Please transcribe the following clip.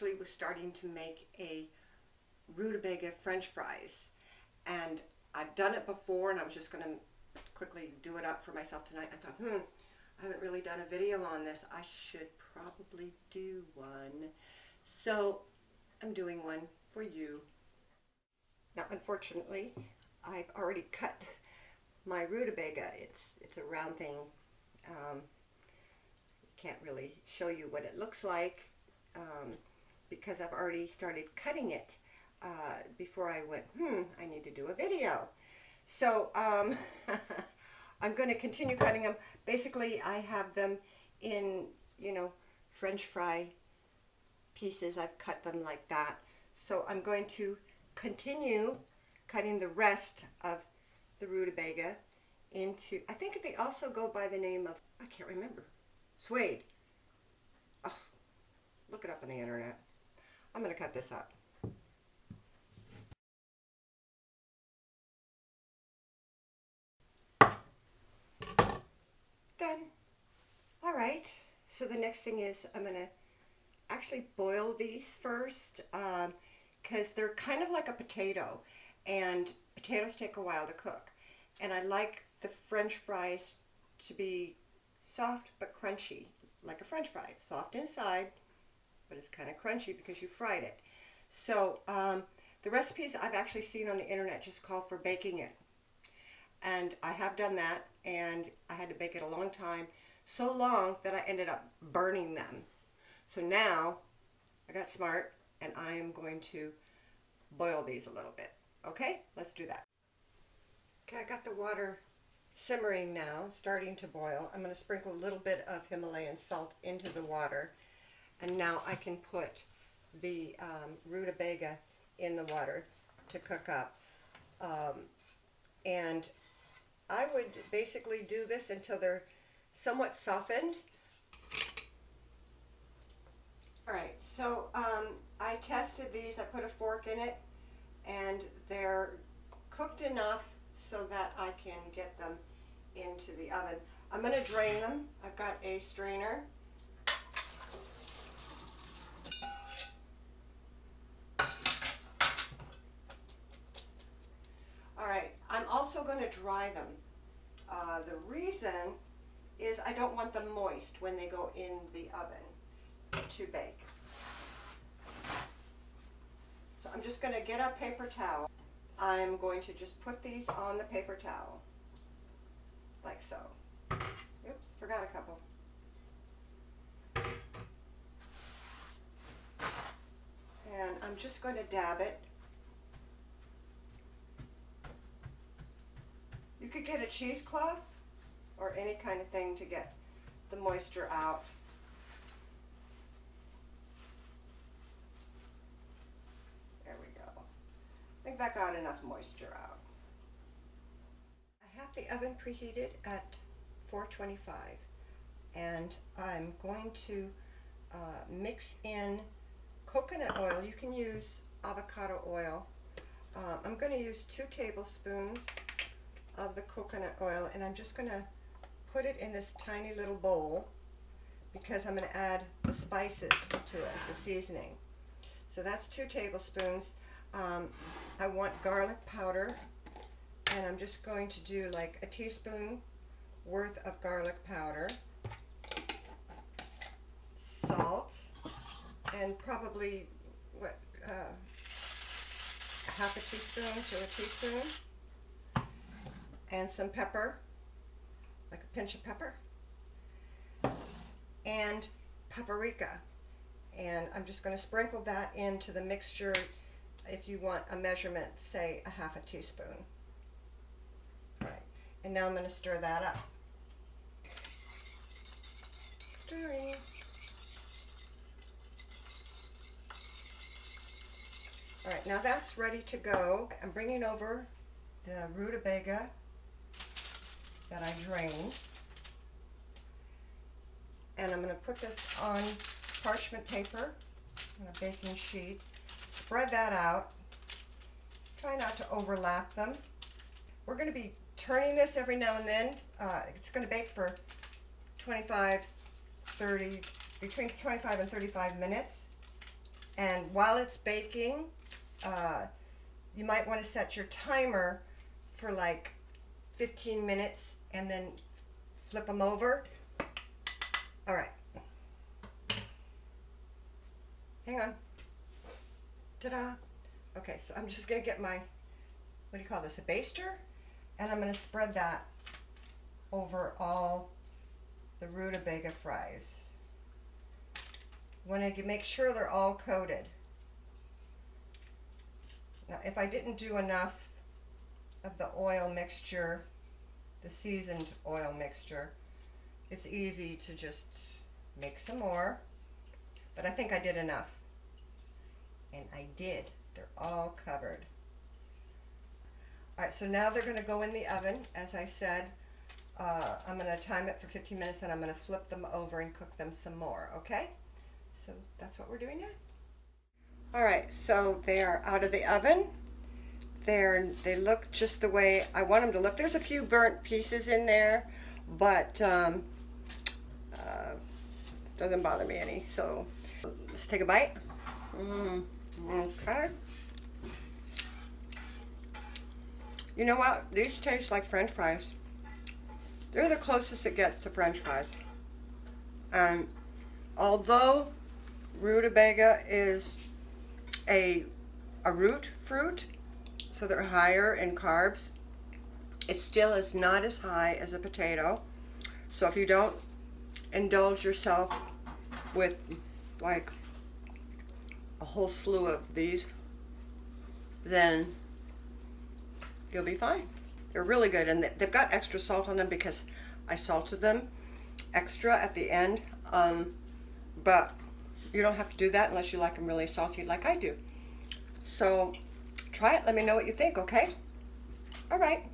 actually was starting to make a rutabaga French fries, and I've done it before, and I was just going to quickly do it up for myself tonight. I thought, I haven't really done a video on this. I should probably do one. So I'm doing one for you. Now, unfortunately, I've already cut my rutabaga. It's a round thing. Can't really show you what it looks like because I've already started cutting it before I went, I need to do a video. So I'm going to continue cutting them. Basically, I have them in, French fry pieces. I've cut them like that. So I'm going to continue cutting the rest of the rutabaga into, I think they also go by the name of, I can't remember, suede. Oh, look it up on the internet. I'm going to cut this up. Done. All right, so the next thing is I'm going to actually boil these first because they're kind of like a potato, and potatoes take a while to cook, and I like the French fries to be soft but crunchy, like a French fry. Soft inside, but it's kind of crunchy because you fried it. So the recipes I've actually seen on the internet just call for baking it, and I have done that, and I had to bake it a long time, so long that I ended up burning them. So now I got smart, and I am going to boil these a little bit. Okay, let's do that. Okay, I got the water simmering now, starting to boil. I'm going to sprinkle a little bit of Himalayan salt into the water, and now I can put the rutabaga in the water to cook up. And I would basically do this until they're somewhat softened. Alright, so I tested these. I put a fork in it, and they're cooked enough so that I can get them into the oven. I'm going to drain them. I've got a strainer. Alright, I'm also going to dry them. The reason is I don't want them moist when they go in the oven to bake. So I'm just going to get a paper towel. I'm going to just put these on the paper towel, like so. Oops, forgot a couple. And I'm just going to dab it. You could get a cheesecloth or any kind of thing to get the moisture out. There we go. I think that got enough moisture out. I have the oven preheated at 425, and I'm going to mix in coconut oil. You can use avocado oil. I'm going to use 2 tablespoons of the coconut oil, and I'm just going to put it in this tiny little bowl because I'm going to add the spices to it, the seasoning. So that's 2 tablespoons. I want garlic powder, and I'm just going to do like a teaspoon worth of garlic powder, salt, and probably what, half a teaspoon to a teaspoon, and some pepper, like a pinch of pepper, and paprika. And I'm just going to sprinkle that into the mixture. If you want a measurement, say a half a teaspoon. All right, and now I'm going to stir that up. Stirring. All right, now that's ready to go. I'm bringing over the rutabaga that I drained, and I'm going to put this on parchment paper on a baking sheet. Spread that out. Try not to overlap them. We're going to be turning this every now and then. It's going to bake for between 25 and 35 minutes. And while it's baking, you might want to set your timer for like 15 minutes and then flip them over. All right. Hang on. Ta-da. Okay, so I'm just going to get my, what do you call this, a baster? And I'm going to spread that over all the rutabaga fries. Want to make sure they're all coated. Now, if I didn't do enough of the oil mixture, the seasoned oil mixture, it's easy to just make some more. But I think I did enough. And I did. They're all covered. Alright, so now they're going to go in the oven. As I said, I'm going to time it for 15 minutes and I'm going to flip them over and cook them some more, okay? So that's what we're doing now. Alright, so they are out of the oven. They look just the way I want them to look. There's a few burnt pieces in there, but doesn't bother me any. So let's take a bite. Okay. You know what? These taste like French fries. They're the closest it gets to French fries. And although rutabaga is a root fruit, so they're higher in carbs, it still is not as high as a potato. So if you don't indulge yourself with like a whole slew of these, then you'll be fine. They're really good, and they've got extra salt on them because I salted them extra at the end, but you don't have to do that unless you like them really salty like I do. So try it, let me know what you think, okay? All right.